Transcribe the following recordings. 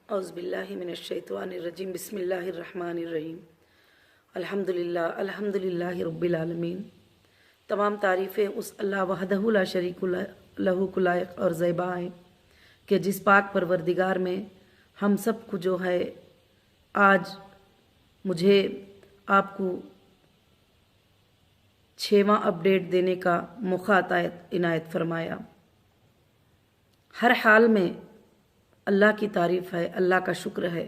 औज़ुबिल्लाहि मिनश्शैतानिर्रजीम बिस्मिल्लाहिर्रहमानिर्रहीम अल्हम्दुलिल्लाहि रब्बिल आलमीन। तमाम तारीफ़ें उस अल्लाह वहदहु ला शरीक लहू को लायक और ज़ैबा हैं कि जिस पाक परवरदिगार में हम सब को जो है आज मुझे आपको 6वां अपडेट देने का मौका इनायत फरमाया। हर हाल में अल्लाह की तारीफ़ है, अल्लाह का शुक्र है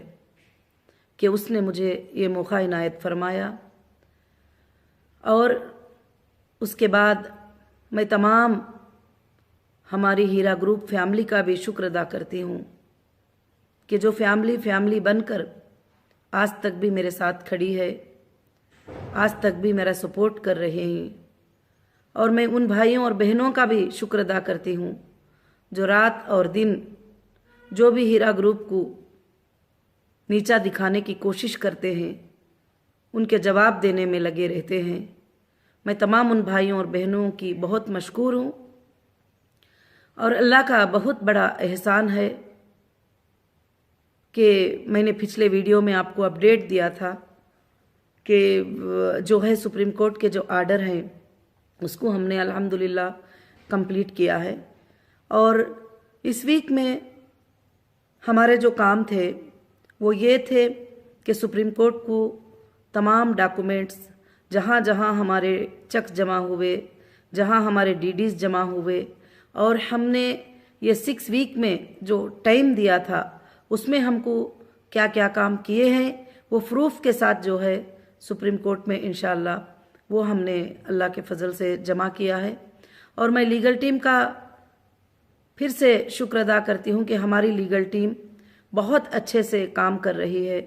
कि उसने मुझे ये मौका इनायत फरमाया। और उसके बाद मैं तमाम हमारी हीरा ग्रुप फैमिली का भी शुक्र अदा करती हूँ कि जो फैमिली बनकर आज तक भी मेरे साथ खड़ी है, आज तक भी मेरा सपोर्ट कर रहे हैं। और मैं उन भाइयों और बहनों का भी शुक्र अदा करती हूँ जो रात और दिन जो भी हीरा ग्रुप को नीचा दिखाने की कोशिश करते हैं, उनके जवाब देने में लगे रहते हैं। मैं तमाम उन भाइयों और बहनों की बहुत मशकूर हूँ और अल्लाह का बहुत बड़ा एहसान है कि मैंने पिछले वीडियो में आपको अपडेट दिया था कि जो है सुप्रीम कोर्ट के जो आर्डर हैं उसको हमने अल्हम्दुलिल्लाह कंप्लीट किया है। और इस वीक में हमारे जो काम थे वो ये थे कि सुप्रीम कोर्ट को तमाम डॉक्यूमेंट्स जहाँ जहाँ हमारे चेक जमा हुए, जहाँ हमारे डीडीज जमा हुए, और हमने ये 6 वीक में जो टाइम दिया था उसमें हमको क्या क्या काम किए हैं वो प्रूफ के साथ जो है सुप्रीम कोर्ट में इंशाअल्लाह वो हमने अल्लाह के फजल से जमा किया है। और मैं लीगल टीम का फिर से शुक्र अदा करती हूँ कि हमारी लीगल टीम बहुत अच्छे से काम कर रही है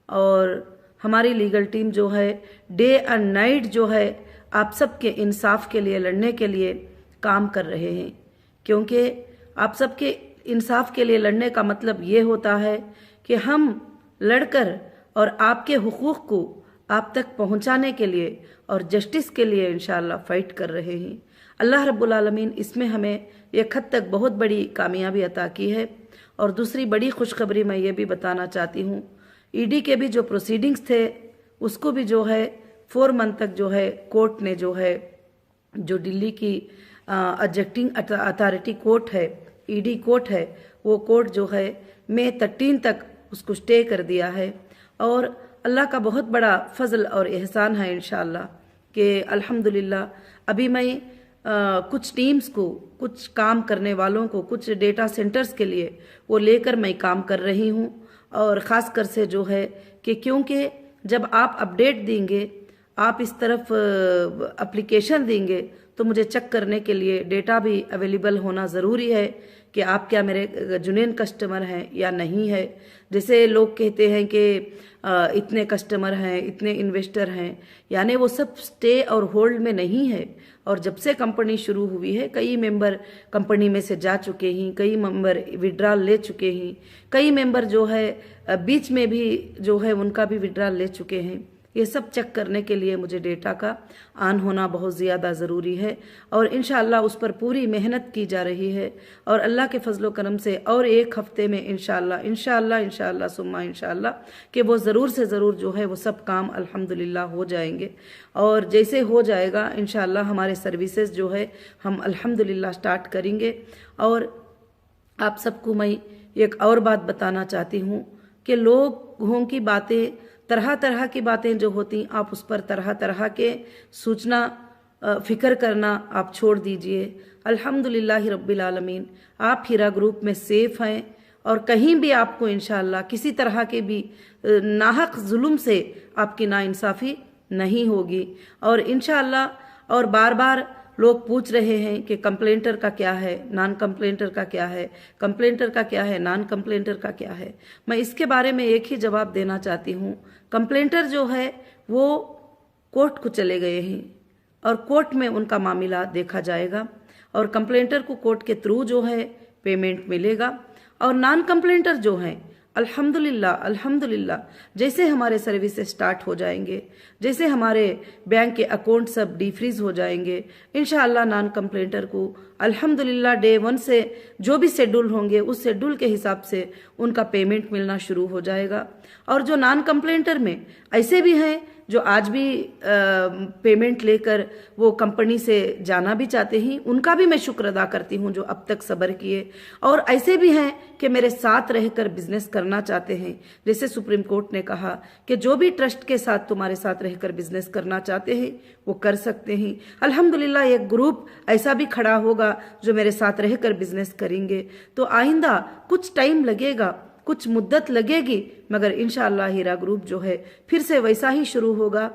और हमारी लीगल टीम जो है डे एंड नाइट जो है आप सबके इंसाफ के लिए लड़ने के लिए काम कर रहे हैं। क्योंकि आप सबके इंसाफ के लिए लड़ने का मतलब ये होता है कि हम लड़कर और आपके हुकूक को आप तक पहुंचाने के लिए और जस्टिस के लिए इंशाअल्लाह फाइट कर रहे हैं। अल्लाह रब्बुल आलमीन इसमें हमें एक हद तक बहुत बड़ी कामयाबी अता की है। और दूसरी बड़ी खुशखबरी मैं ये भी बताना चाहती हूँ, ईडी के भी जो प्रोसीडिंग्स थे उसको भी जो है 4 मंथ तक जो है कोर्ट ने जो है जो दिल्ली की एग्जीक्यूटिंग अथॉरिटी कोर्ट है, ईडी कोर्ट है, वो कोर्ट जो है मई 13 तक उसको स्टे कर दिया है। और अल्लाह का बहुत बड़ा फजल और एहसान है इंशाअल्लाह कि अल्हम्दुलिल्लाह अभी मैं कुछ टीम्स को, कुछ काम करने वालों को, कुछ डेटा सेंटर्स के लिए वो लेकर मैं काम कर रही हूँ। और ख़ास कर से जो है कि क्योंकि जब आप अपडेट देंगे, आप इस तरफ एप्लीकेशन देंगे तो मुझे चेक करने के लिए डेटा भी अवेलेबल होना ज़रूरी है कि आप क्या मेरे जुनून कस्टमर हैं या नहीं है। जैसे लोग कहते हैं कि इतने कस्टमर हैं, इतने इन्वेस्टर हैं, यानी वो सब स्टे और होल्ड में नहीं है। और जब से कंपनी शुरू हुई है कई मेंबर कंपनी में से जा चुके हैं, कई मेंबर विड्रॉल ले चुके हैं, कई मेंबर जो है बीच में भी जो है उनका भी विड्रॉल ले चुके हैं। ये सब चेक करने के लिए मुझे डेटा का ऑन होना बहुत ज़्यादा ज़रूरी है और इंशाअल्लाह उस पर पूरी मेहनत की जा रही है। और अल्लाह के फजलो करम से और 1 हफ्ते में इंशाअल्लाह सुम्मा इंशाअल्लाह कि वो ज़रूर से ज़रूर जो है वो सब काम अल्हम्दुलिल्लाह हो जाएंगे। और जैसे हो जाएगा इंशाअल्लाह हमारे सर्विसेज जो है हम अल्हम्दुलिल्लाह स्टार्ट करेंगे। और आप सबको मैं एक और बात बताना चाहती हूँ कि लोगों की बातें, तरह तरह की बातें जो होती, आप उस पर तरह तरह के सूचना फिक्र करना आप छोड़ दीजिए। अल्हम्दुलिल्लाहि रब्बिल आलमीन आप हीरा ग्रुप में सेफ हैं और कहीं भी आपको इंशाअल्लाह किसी तरह के भी नाहक जुल्म से आपकी नाइंसाफ़ी नहीं होगी। और इंशाअल्लाह और बार बार लोग पूछ रहे हैं कि कंप्लेंटर का क्या है, नॉन कंप्लेंटर का क्या है, कंप्लेंटर का क्या है, नॉन कंप्लेंटर का क्या है। मैं इसके बारे में एक ही जवाब देना चाहती हूँ, कंप्लेंटर जो है वो कोर्ट को चले गए हैं और कोर्ट में उनका मामला देखा जाएगा और कंप्लेंटर को कोर्ट के थ्रू जो है पेमेंट मिलेगा। और नॉन कंप्लेंटर जो हैं अल्हम्दुलिल्लाह अल्हम्दुलिल्लाह, जैसे हमारे सर्विसेज स्टार्ट हो जाएंगे, जैसे हमारे बैंक के अकाउंट सब डीफ्रीज हो जाएंगे, इंशाअल्लाह नॉन कंप्लेंटर को अल्हम्दुलिल्लाह डे 1 से जो भी शेड्यूल होंगे उस शेड्यूल के हिसाब से उनका पेमेंट मिलना शुरू हो जाएगा। और जो नॉन कंप्लेंटर में ऐसे भी हैं जो आज भी पेमेंट लेकर वो कंपनी से जाना भी चाहते हैं, उनका भी मैं शुक्र अदा करती हूँ जो अब तक सब्र किए। और ऐसे भी हैं कि मेरे साथ रहकर बिजनेस करना चाहते हैं। जैसे सुप्रीम कोर्ट ने कहा कि जो भी ट्रस्ट के साथ तुम्हारे साथ रहकर बिजनेस करना चाहते हैं वो कर सकते हैं। अल्हम्दुलिल्लाह एक ग्रुप ऐसा भी खड़ा होगा जो मेरे साथ रहकर बिजनेस करेंगे। तो आइंदा कुछ टाइम लगेगा, कुछ मुद्दत लगेगी, मगर इंशाअल्लाह हीरा ग्रुप जो है फिर से वैसा ही शुरू होगा,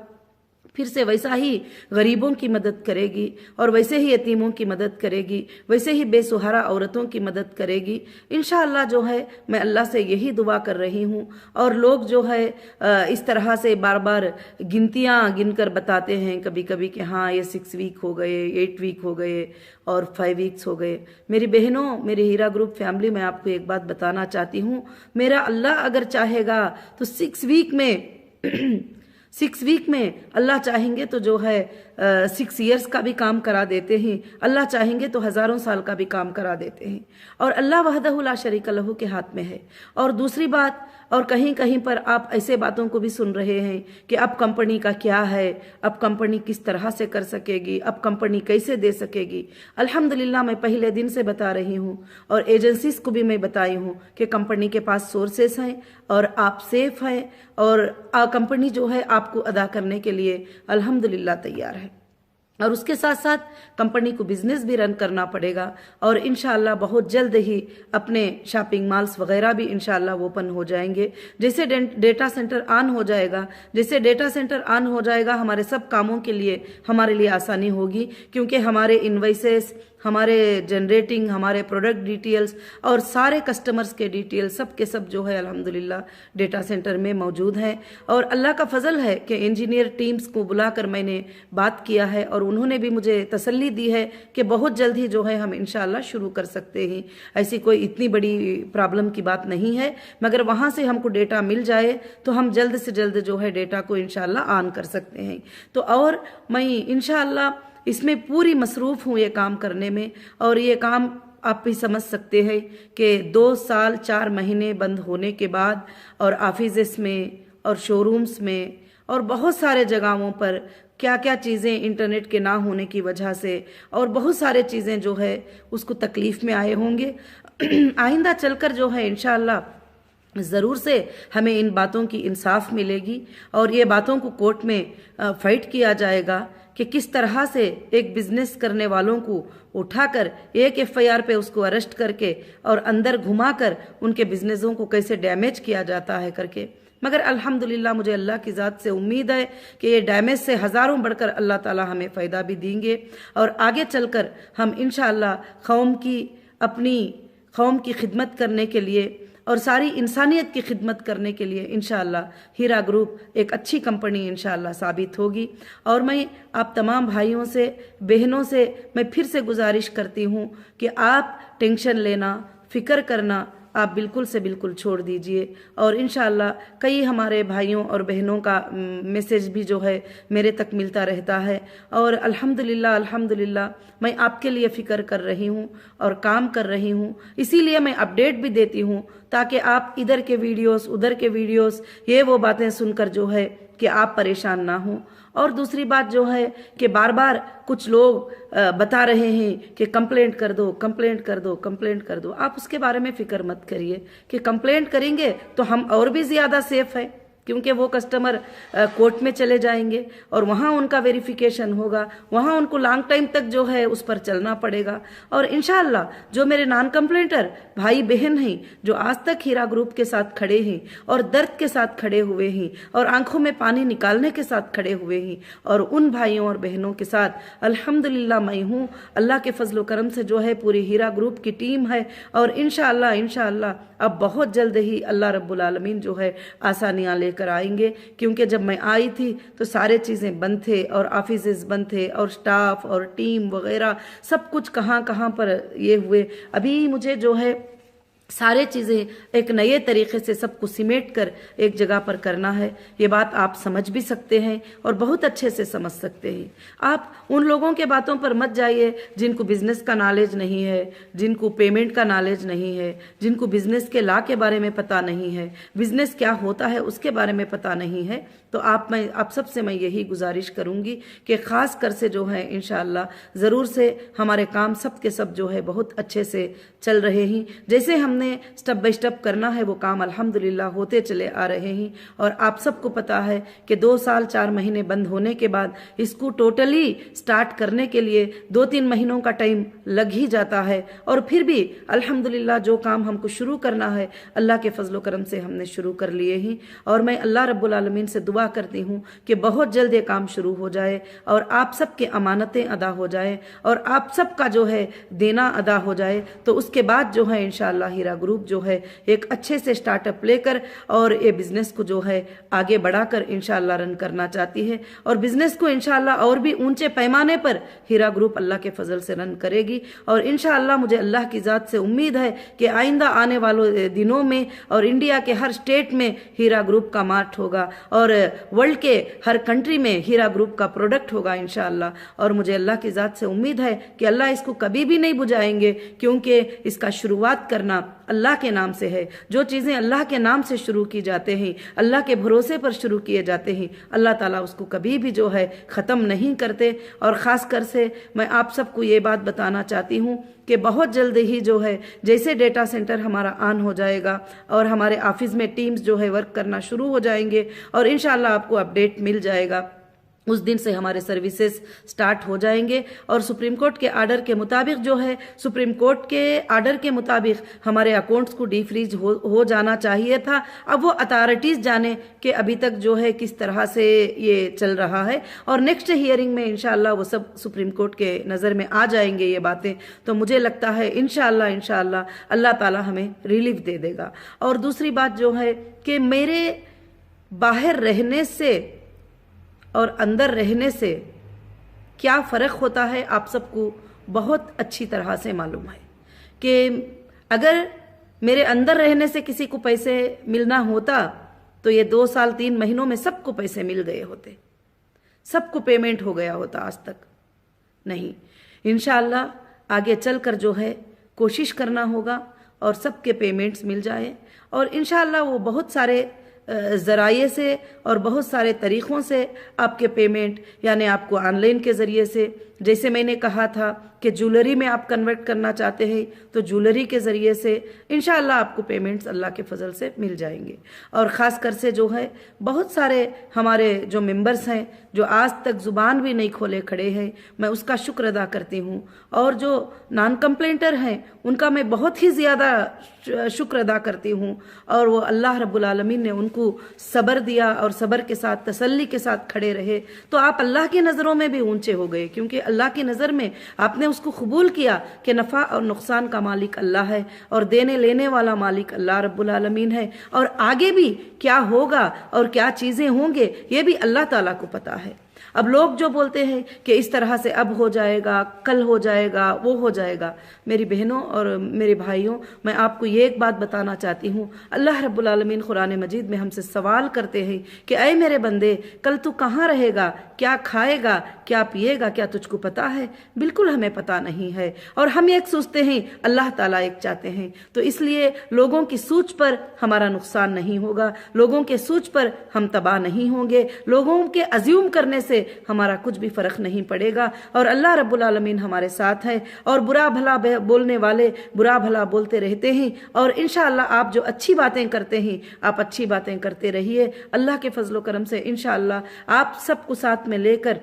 फिर से वैसा ही गरीबों की मदद करेगी और वैसे ही यतीमों की मदद करेगी, वैसे ही बेसहारा औरतों की मदद करेगी। इंशाअल्लाह जो है मैं अल्लाह से यही दुआ कर रही हूँ। और लोग जो है इस तरह से बार बार गिनतियाँ गिनकर बताते हैं कभी कभी कि हाँ ये 6 वीक हो गए, 8 वीक हो गए और 5 वीक्स हो गए। मेरी बहनों, मेरी हीरा ग्रुप फैमिली, मैं आपको एक बात बताना चाहती हूँ, मेरा अल्लाह अगर चाहेगा तो 6 वीक में अल्लाह चाहेंगे तो जो है 6 इयर्स का भी काम करा देते हैं, अल्लाह चाहेंगे तो हजारों साल का भी काम करा देते हैं। और अल्लाह वहदहु ला शरीका लहू के हाथ में है। और दूसरी बात, और कहीं कहीं पर आप ऐसे बातों को भी सुन रहे हैं कि अब कंपनी का क्या है, अब कंपनी किस तरह से कर सकेगी, अब कंपनी कैसे दे सकेगी। अल्हम्दुलिल्लाह मैं पहले दिन से बता रही हूँ और एजेंसीज को भी मैं बताई हूँ कि कंपनी के पास सोर्सेस हैं और आप सेफ हैं और कंपनी जो है आपको अदा करने के लिए अल्हम्दुलिल्लाह तैयार है। और उसके साथ साथ कंपनी को बिजनेस भी रन करना पड़ेगा और इंशाअल्लाह बहुत जल्द ही अपने शॉपिंग मॉल्स वगैरह भी इंशाअल्लाह ओपन हो जाएंगे। जैसे डेटा सेंटर ऑन हो जाएगा, जैसे डेटा सेंटर ऑन हो जाएगा, हमारे सब कामों के लिए हमारे लिए आसानी होगी, क्योंकि हमारे इनवॉइसेस, हमारे जनरेटिंग, हमारे प्रोडक्ट डिटेल्स और सारे कस्टमर्स के डिटेल्स सब के सब जो है अल्हम्दुलिल्लाह डेटा सेंटर में मौजूद हैं। और अल्लाह का फजल है कि इंजीनियर टीम्स को बुलाकर मैंने बात किया है और उन्होंने भी मुझे तसल्ली दी है कि बहुत जल्द ही जो है हम इंशाअल्लाह शुरू कर सकते हैं। ऐसी कोई इतनी बड़ी प्रॉब्लम की बात नहीं है, मगर वहाँ से हमको डेटा मिल जाए तो हम जल्द से जल्द जो है डेटा को इंशाअल्लाह ऑन कर सकते हैं। तो और मैं इंशाअल्लाह इसमें पूरी मसरूफ़ हूँ ये काम करने में। और ये काम आप भी समझ सकते हैं कि 2 साल 4 महीने बंद होने के बाद और ऑफिसेस में और शोरूम्स में और बहुत सारे जगहों पर क्या क्या चीज़ें इंटरनेट के ना होने की वजह से और बहुत सारे चीज़ें जो है उसको तकलीफ़ में आए होंगे। आइंदा चलकर जो है इंशाअल्लाह ज़रूर से हमें इन बातों की इंसाफ मिलेगी और ये बातों को कोर्ट में फाइट किया जाएगा कि किस तरह से एक बिजनेस करने वालों को उठाकर एक FIR पे उसको अरेस्ट करके और अंदर घुमाकर उनके बिजनेसों को कैसे डैमेज किया जाता है करके। मगर अल्हम्दुलिल्लाह मुझे अल्लाह की ज़ात से उम्मीद है कि ये डैमेज से हज़ारों बढ़कर अल्लाह ताला हमें फ़ायदा भी देंगे और आगे चलकर हम इंशाअल्लाह अपनी कौम की खिदमत करने के लिए और सारी इंसानियत की खिदमत करने के लिए इंशाअल्लाह हीरा ग्रुप एक अच्छी कंपनी इंशाअल्लाह साबित होगी। और मैं आप तमाम भाइयों से, बहनों से मैं फिर से गुजारिश करती हूँ कि आप टेंशन लेना, फिक्र करना आप बिल्कुल से बिल्कुल छोड़ दीजिए। और इंशाअल्लाह कई हमारे भाइयों और बहनों का मैसेज भी जो है मेरे तक मिलता रहता है और अल्हम्दुलिल्लाह अल्हम्दुलिल्लाह मैं आपके लिए फ़िक्र कर रही हूँ और काम कर रही हूँ। इसीलिए मैं अपडेट भी देती हूँ ताकि आप इधर के वीडियोस, उधर के वीडियोस, ये वो बातें सुनकर जो है कि आप परेशान ना हो। और दूसरी बात जो है कि बार बार कुछ लोग बता रहे हैं कि कंप्लेंट कर दो, कंप्लेंट कर दो, कंप्लेंट कर दो। आप उसके बारे में फिक्र मत करिए कि कंप्लेंट करेंगे तो हम और भी ज़्यादा सेफ है, क्योंकि वो कस्टमर कोर्ट में चले जाएंगे और वहाँ उनका वेरिफिकेशन होगा, वहाँ उनको लॉन्ग टाइम तक जो है उस पर चलना पड़ेगा। और इंशाअल्लाह जो मेरे नॉन कंप्लेंटर भाई बहन हैं जो आज तक हीरा ग्रुप के साथ खड़े हैं और दर्द के साथ खड़े हुए हैं और आंखों में पानी निकालने के साथ खड़े हुए हैं, और उन भाइयों और बहनों के साथ अल्हम्दुलिल्लाह मैं हूँ। अल्लाह के फजल करम से जो है पूरी हीरा ग्रुप की टीम है और इंशाअल्लाह अब बहुत जल्द ही अल्लाह रब्बुल आलमीन जो है आसानियाँ लेकर आएंगे। क्योंकि जब मैं आई थी तो सारे चीज़ें बंद थे और ऑफिसेज बंद थे और स्टाफ और टीम वगैरह सब कुछ कहाँ पर ये हुए। अभी मुझे जो है सारे चीज़ें एक नए तरीके से सबको सिमेट कर एक जगह पर करना है। ये बात आप समझ भी सकते हैं और बहुत अच्छे से समझ सकते हैं। आप उन लोगों के बातों पर मत जाइए जिनको बिजनेस का नॉलेज नहीं है, जिनको पेमेंट का नॉलेज नहीं है, जिनको बिजनेस के लॉ के बारे में पता नहीं है, बिजनेस क्या होता है उसके बारे में पता नहीं है। तो आप सबसे मैं यही गुजारिश करूंगी कि खास कर से जो है इंशाअल्लाह ज़रूर से हमारे काम सब के सब जो है बहुत अच्छे से चल रहे हैं। जैसे हमने स्टेप बाय स्टेप करना है वो काम अल्हम्दुलिल्लाह होते चले आ रहे हैं। और आप सबको पता है कि 2 साल 4 महीने बंद होने के बाद इसको टोटली स्टार्ट करने के लिए 2-3 महीनों का टाइम लग ही जाता है। और फिर भी अल्हम्दुलिल्लाह जो काम हमको शुरू करना है अल्लाह के फजलो करम से हमने शुरू कर लिए ही। और मैं अल्लाह रब्बुल आलमीन से दुआ करती हूँ कि बहुत जल्द ये काम शुरू हो जाए और आप सबके अमानतें अदा हो जाए और आप सबका जो है देना अदा हो जाए। तो उसके बाद जो है इंशाअल्लाह हीरा ग्रुप जो है एक अच्छे से स्टार्टअप लेकर और ये बिजनेस को जो है आगे बढ़ाकर इंशाअल्लाह रन करना चाहती है। और बिजनेस को इंशाअल्लाह और भी ऊंचे पैमाने पर हीरा ग्रुप अल्लाह के फजल से रन करेगी। और इंशाअल्लाह मुझे अल्लाह की ज़ात से उम्मीद है कि आइंदा आने वाले दिनों में और इंडिया के हर स्टेट में हीरा ग्रुप का मार्ट होगा और वर्ल्ड के हर कंट्री में हीरा ग्रुप का प्रोडक्ट होगा इंशाअल्लाह। और मुझे अल्लाह की ज़ात से उम्मीद है कि अल्लाह इसको कभी भी नहीं बुझाएंगे, क्योंकि इसका शुरुआत करना अल्लाह के नाम से है। जो चीज़ें अल्लाह के नाम से शुरू की जाते हैं, अल्लाह के भरोसे पर शुरू किए जाते हैं, अल्लाह ताला उसको कभी भी जो है ख़त्म नहीं करते। और ख़ास कर से मैं आप सबको ये बात बताना चाहती हूँ कि बहुत जल्द ही जो है जैसे डेटा सेंटर हमारा ऑन हो जाएगा और हमारे ऑफिस में टीम्स जो है वर्क करना शुरू हो जाएंगे और इंशाल्लाह आपको अपडेट मिल जाएगा, उस दिन से हमारे सर्विसेज स्टार्ट हो जाएंगे। और सुप्रीम कोर्ट के आर्डर के मुताबिक जो है सुप्रीम कोर्ट के आर्डर के मुताबिक हमारे अकाउंट्स को डीफ्रीज हो जाना चाहिए था। अब वो अथॉरिटीज़ जाने कि अभी तक जो है किस तरह से ये चल रहा है और नेक्स्ट हियरिंग में इंशाअल्लाह वो सब सुप्रीम कोर्ट के नज़र में आ जाएंगे ये बातें। तो मुझे लगता है इंशाअल्लाह अल्लाह ताला हमें रिलीफ दे देगा। और दूसरी बात जो है कि मेरे बाहर रहने से और अंदर रहने से क्या फ़र्क होता है आप सबको बहुत अच्छी तरह से मालूम है कि अगर मेरे अंदर रहने से किसी को पैसे मिलना होता तो ये 2 साल 3 महीनों में सबको पैसे मिल गए होते, सबको पेमेंट हो गया होता। आज तक नहीं। इंशाअल्लाह आगे चलकर जो है कोशिश करना होगा और सबके पेमेंट्स मिल जाए। और इंशाअल्लाह वो बहुत सारे ज़राए से और बहुत सारे तरीक़ों से आपके पेमेंट यानी आपको ऑनलाइन के ज़रिए से, जैसे मैंने कहा था कि ज्वेलरी में आप कन्वर्ट करना चाहते हैं तो ज्वेलरी के ज़रिए से इंशाअल्लाह आपको पेमेंट्स अल्लाह के फजल से मिल जाएंगे। और ख़ास कर से जो है बहुत सारे हमारे जो मेंबर्स हैं जो आज तक ज़ुबान भी नहीं खोले खड़े हैं, मैं उसका शुक्र अदा करती हूँ। और जो नॉन कंप्लेंटर हैं उनका मैं बहुत ही ज़्यादा शुक्र अदा करती हूँ। और वो अल्लाह रब्बुल आलमीन ने उनको सब्र दिया और सब्र के साथ तसल्ली के साथ खड़े रहे तो आप अल्लाह की नज़रों में भी ऊंचे हो गए, क्योंकि अल्लाह की नज़र में आपने उसको कबूल किया कि नफ़ा और नुकसान का मालिक अल्लाह है और देने लेने वाला मालिक अल्लाह रब्बुल आलमीन है। और आगे भी क्या होगा और क्या चीज़ें होंगे ये भी अल्लाह ताला को पता है। अब लोग जो बोलते हैं कि इस तरह से अब हो जाएगा, कल हो जाएगा, वो हो जाएगा, मेरी बहनों और मेरे भाइयों मैं आपको ये एक बात बताना चाहती हूँ। अल्लाह रब्बुल आलमीन कुरान मजीद में हमसे सवाल करते हैं कि ऐ मेरे बंदे कल तू कहाँ रहेगा, क्या खाएगा, क्या पिएगा, क्या तुझको पता है? बिल्कुल हमें पता नहीं है। और हम एक सोचते हैं, अल्लाह ताला एक चाहते हैं। तो इसलिए लोगों की सोच पर हमारा नुकसान नहीं होगा, लोगों के सोच पर हम तबाह नहीं होंगे, लोगों के अज्यूम करने से हमारा कुछ भी फर्क नहीं पड़ेगा। और अल्लाह रब्बुल आलमीन हमारे साथ है। और बुरा भला बोलने वाले बुरा भला बोलते रहते हैं। और इंशाअल्लाह आप जो अच्छी बातें करते हैं आप अच्छी बातें करते रहिए। अल्लाह के फजलो करम से इंशाअल्लाह आप सबको साथ में लेकर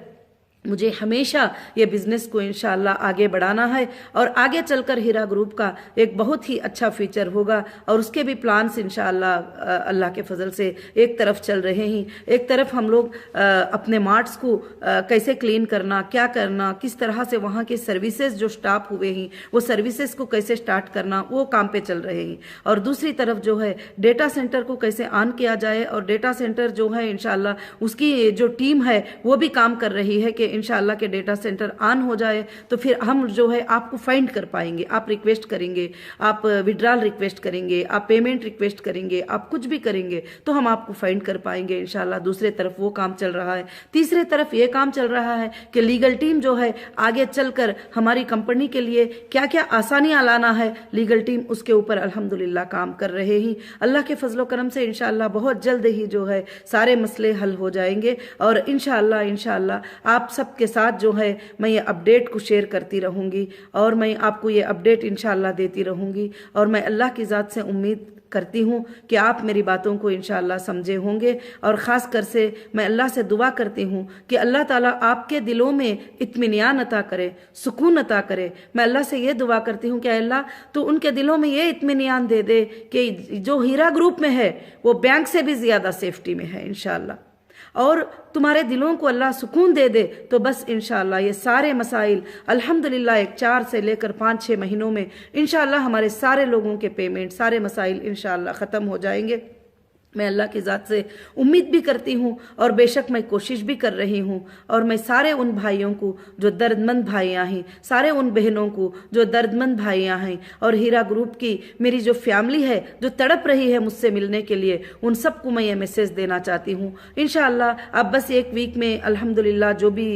मुझे हमेशा ये बिज़नेस को इंशाअल्लाह आगे बढ़ाना है। और आगे चलकर हीरा ग्रुप का एक बहुत ही अच्छा फीचर होगा और उसके भी प्लान्स इंशाअल्लाह अल्लाह के फजल से एक तरफ चल रहे हैं। एक तरफ हम लोग अपने मार्ट्स को कैसे क्लीन करना, क्या करना, किस तरह से वहाँ के सर्विसेज जो स्टाफ हुए हैं वो सर्विसेज को कैसे स्टार्ट करना, वो काम पे चल रहे हैं। और दूसरी तरफ जो है डेटा सेंटर को कैसे ऑन किया जाए और डेटा सेंटर जो है इंशाअल्लाह उसकी जो टीम है वो भी काम कर रही है कि इंशाअल्लाह के डेटा सेंटर ऑन हो जाए तो फिर हम जो है आपको फाइंड कर पाएंगे। आप रिक्वेस्ट करेंगे, आप विड्रॉल रिक्वेस्ट करेंगे, आप पेमेंट रिक्वेस्ट करेंगे, आप कुछ भी करेंगे तो हम आपको फाइंड कर पाएंगे इंशाअल्लाह। दूसरे तरफ वो काम चल रहा है। तीसरे तरफ ये काम चल रहा है कि लीगल टीम जो है आगे चलकर हमारी कंपनी के लिए क्या क्या आसानियां लाना है, लीगल टीम उसके ऊपर अल्हम्दुलिल्लाह काम कर रहे हैं। अल्लाह के फजलो करम से इंशाअल्लाह बहुत जल्द ही जो है सारे मसले हल हो जाएंगे और इंशाअल्लाह आप सबके साथ जो है मैं ये अपडेट को शेयर करती रहूंगी और मैं आपको ये अपडेट इंशाअल्लाह देती रहूंगी। और मैं अल्लाह की ज़ात से उम्मीद करती हूँ कि आप मेरी बातों को इंशाअल्लाह समझे होंगे। और ख़ास कर से मैं अल्लाह से दुआ करती हूँ कि अल्लाह ताला आपके दिलों में इत्मीनान अता करे, सुकून अता करे। मैं अल्लाह से ये दुआ करती हूँ कि अल्लाह तो उनके दिलों में ये इत्मीनान दे दे कि जो हीरा ग्रुप में है वो बैंक से भी ज़्यादा सेफ्टी में है इंशाअल्लाह, और तुम्हारे दिलों को अल्लाह सुकून दे दे। तो बस इंशाअल्लाह ये सारे मसाइल अल्हम्दुलिल्लाह एक 4 से लेकर 5-6 महीनों में इंशाअल्लाह हमारे सारे लोगों के पेमेंट, सारे मसाइल इंशाअल्लाह ख़त्म हो जाएंगे। मैं अल्लाह की ज़ात से उम्मीद भी करती हूँ और बेशक मैं कोशिश भी कर रही हूँ। और मैं सारे उन भाइयों को जो दर्दमंद भाइयाँ हैं, सारे उन बहनों को जो दर्दमंद भाइयाँ हैं और हीरा ग्रुप की मेरी जो फैमिली है जो तड़प रही है मुझसे मिलने के लिए, उन सबको मैं ये मैसेज देना चाहती हूँ। इंशाअल्लाह अब बस एक वीक में अल्हम्दुलिल्लाह जो भी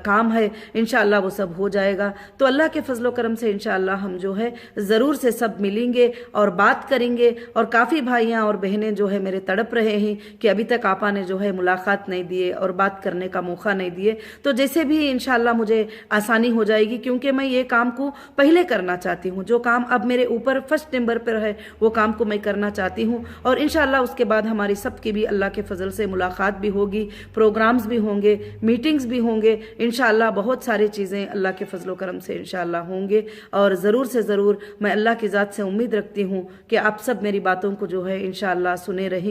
काम है इंशाअल्लाह वो सब हो जाएगा। तो अल्लाह के फजलो करम से इंशाअल्लाह हम जो है ज़रूर से सब मिलेंगे और बात करेंगे। और काफ़ी भाइयाँ और बहनें जो है मेरे तड़प रहे हैं कि अभी तक आपा ने जो है मुलाकात नहीं दिए और बात करने का मौका नहीं दिए। तो जैसे भी इंशाअल्लाह मुझे आसानी हो जाएगी, क्योंकि मैं ये काम को पहले करना चाहती हूँ। जो काम अब मेरे ऊपर फर्स्ट नंबर पर है वो काम को मैं करना चाहती हूँ। और इंशाअल्लाह उसके बाद हमारी सबकी भी अल्लाह के फजल से मुलाकात भी होगी, प्रोग्राम्स भी होंगे, मीटिंग्स भी होंगे इंशाअल्लाह। बहुत सारी चीज़ें अल्लाह के फजलो करम से इंशाअल्लाह होंगे। और ज़रूर से ज़रूर मैं अल्लाह की ज़ात से उम्मीद रखती हूँ कि आप सब मेरी बातों को जो है इंशाअल्लाह सुने रहेंगे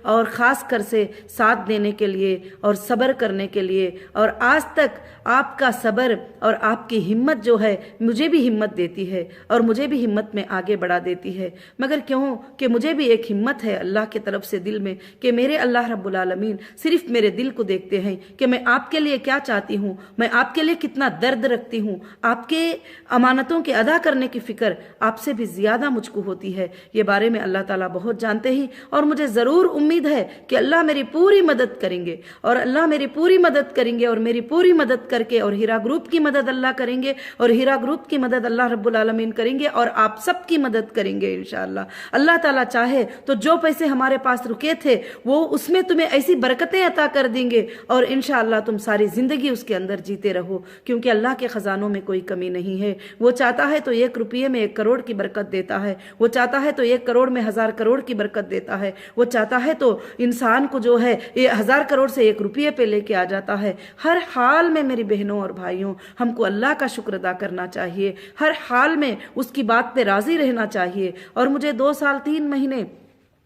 और ख़ास कर से साथ देने के लिए और सब्र करने के लिए। और आज तक आपका सब्र और आपकी हिम्मत जो है मुझे भी हिम्मत देती है और मुझे भी हिम्मत में आगे बढ़ा देती है। मगर क्यों कि मुझे भी एक हिम्मत है अल्लाह की तरफ से दिल में कि मेरे अल्लाह रब्बुल आलमीन सिर्फ मेरे दिल को देखते हैं कि मैं आपके लिए क्या चाहती हूँ, मैं आपके लिए कितना दर्द रखती हूँ। आपके अमानतों के अदा करने की फ़िक्र आपसे भी ज़्यादा मुझको होती है। ये बारे में अल्लाह ताला बहुत जानते ही और मुझे ज़रूर उम्मीद है कि अल्लाह मेरी पूरी मदद करेंगे और अल्लाह मेरी पूरी मदद करेंगे और मेरी पूरी मदद करके और हीरा ग्रुप की मदद अल्लाह करेंगे और हीरा ग्रुप की मदद अल्लाह रब्बुल आलमीन करेंगे और आप सबकी मदद करेंगे इंशाअल्लाह। अल्लाह ताला चाहे तो जो पैसे हमारे पास रुके थे वो उसमें तुम्हें ऐसी बरकतें अता कर देंगे और इंशाअल्लाह तुम सारी जिंदगी उसके अंदर जीते रहो, क्योंकि अल्लाह के खजानों में कोई कमी नहीं है। वो चाहता है तो 1 रुपये में 1 करोड़ की बरकत देता है, वो चाहता है तो 1 करोड़ में 1000 करोड़ की बरकत देता है, वो चाहता है तो इंसान को जो है ये 1000 करोड़ से 1 रुपये पे लेके आ जाता है। हर हाल में मेरी बहनों और भाइयों हमको अल्लाह का शुक्र अदा करना चाहिए, हर हाल में उसकी बात पे राजी रहना चाहिए। और मुझे 2 साल 3 महीने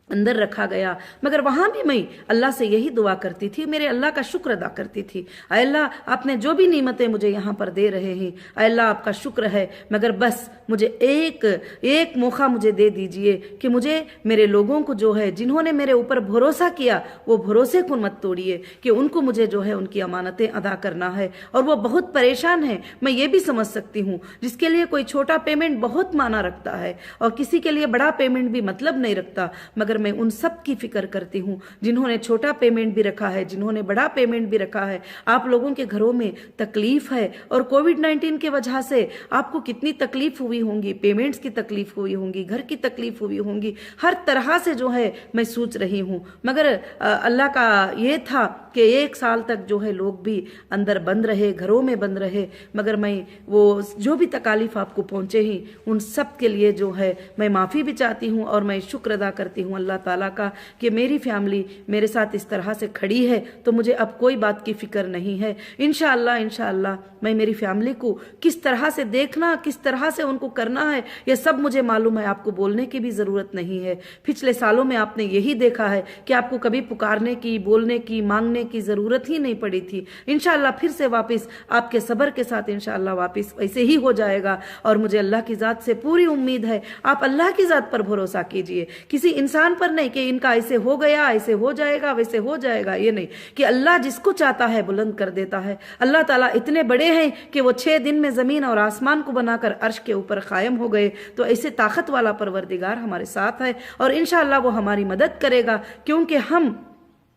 अंदर रखा गया, मगर वहाँ भी मैं अल्लाह से यही दुआ करती थी, मेरे अल्लाह का शुक्र अदा करती थी। अल्लाह आपने जो भी नेमतें मुझे यहाँ पर दे रहे हैं अल्लाह आपका शुक्र है, मगर बस मुझे एक मौका मुझे दे दीजिए कि मुझे मेरे लोगों को जो है जिन्होंने मेरे ऊपर भरोसा किया वो भरोसे को मत तोड़िए कि उनको मुझे जो है उनकी अमानतें अदा करना है। और वो बहुत परेशान है, मैं ये भी समझ सकती हूँ। जिसके लिए कोई छोटा पेमेंट बहुत माना रखता है और किसी के लिए बड़ा पेमेंट भी मतलब नहीं रखता, मगर मैं उन सब की फिक्र करती हूँ जिन्होंने छोटा पेमेंट भी रखा है, जिन्होंने बड़ा पेमेंट भी रखा है। आप लोगों के घरों में तकलीफ है और कोविड-19 के वजह से आपको कितनी तकलीफ हुई होंगी, पेमेंट्स की तकलीफ हुई होंगी, घर की तकलीफ हुई होंगी, हर तरह से जो है मैं सोच रही हूँ। मगर अल्लाह का ये था कि 1 साल तक जो है लोग भी अंदर बंद रहे, घरों में बंद रहे, मगर मैं वो जो भी तकालीफ आपको पहुँचे ही उन सब के लिए जो है मैं माफ़ी भी चाहती हूँ और मैं शुक्र अदा करती हूँ अल्लाह ताला का कि मेरी फैमिली मेरे साथ इस तरह से खड़ी है तो मुझे अब कोई बात की फिक्र नहीं है। इंशाअल्लाह मैं मेरी फैमिली को किस तरह से देखना, किस तरह से उनको करना है, यह सब मुझे मालूम है, आपको बोलने की भी ज़रूरत नहीं है। पिछले सालों में आपने यही देखा है कि आपको कभी पुकारने की, बोलने की, मांगने की ज़रूरत ही नहीं पड़ी थी। इंशाअल्लाह फिर से वापस आपके सब्र के साथ इंशाअल्लाह वापस ऐसे ही हो जाएगा। और मुझे अल्लाह की ज़ात से पूरी उम्मीद है, आप अल्लाह की ज़ात पर भरोसा कीजिए, किसी इंसान पर नहीं कि इनका ऐसे हो गया, ऐसे हो जाएगा, वैसे हो जाएगा, ये नहीं, कि अल्लाह जिसको चाहता है बुलंद कर देता है। अल्लाह ताला इतने बड़े हैं कि वो 6 दिन में जमीन और आसमान को बनाकर अर्श के ऊपर कायम हो गए। तो ऐसे ताकत वाला परवरदिगार हमारे साथ है और इंशाअल्लाह वो हमारी मदद करेगा, क्योंकि हम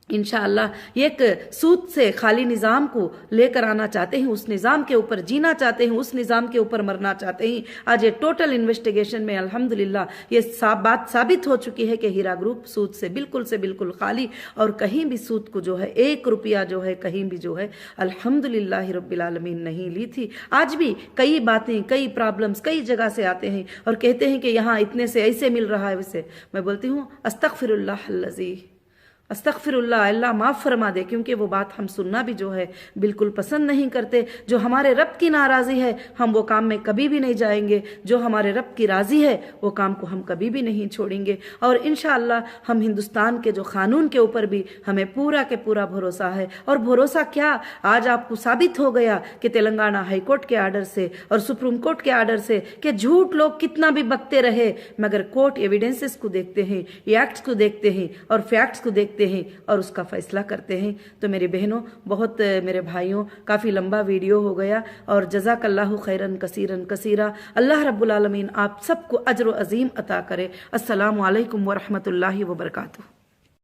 इंशाअल्लाह एक सूद से खाली निज़ाम को लेकर आना चाहते हैं, उस निज़ाम के ऊपर जीना चाहते हैं, उस निज़ाम के ऊपर मरना चाहते हैं। आज ये टोटल इन्वेस्टिगेशन में अल्हम्दुलिल्लाह ये बात साबित हो चुकी है कि हीरा ग्रुप सूद से बिल्कुल खाली, और कहीं भी सूद को जो है 1 रुपया जो है कहीं भी जो है अल्हम्दुलिल्लाह रब्बिल आलमीन नहीं ली थी। आज भी कई बातें, कई प्रॉब्लम्स कई जगह से आते हैं और कहते हैं कि यहाँ इतने से ऐसे मिल रहा है वैसे। मैं बोलती हूँ अस्तगफिरुल्लाह अल्लज़ी, अस्तगफिरुल्लाह, अल्लाह माफ़ फरमा दे, क्योंकि वो बात हम सुनना भी जो है बिल्कुल पसंद नहीं करते। जो हमारे रब की नाराज़ी है हम वो काम में कभी भी नहीं जाएंगे, जो हमारे रब की राज़ी है वो काम को हम कभी भी नहीं छोड़ेंगे। और इंशाअल्लाह हम हिंदुस्तान के जो कानून के ऊपर भी हमें पूरा के पूरा भरोसा है। और भरोसा क्या, आज आपको साबित हो गया कि तेलंगाना हाई कोर्ट के आर्डर से और सुप्रीम कोर्ट के आर्डर से कि झूठ लोग कितना भी बकते रहे, मगर कोर्ट एविडेंसेस को देखते हैं, एक्ट्स को देखते हैं और फैक्ट्स को देखते हैं और उसका फैसला करते हैं। तो मेरी बहनों, बहुत मेरे भाइयों, काफ़ी लंबा वीडियो हो गया और जज़ाकल्लाहु खैरन कसीरन कसीरा। अल्लाह रब्बुल आलमीन आप सबको अज्र अज़ीम अता करे। अस्सलामु अलैकुम व रहमतुल्लाहि व बरकातुहू।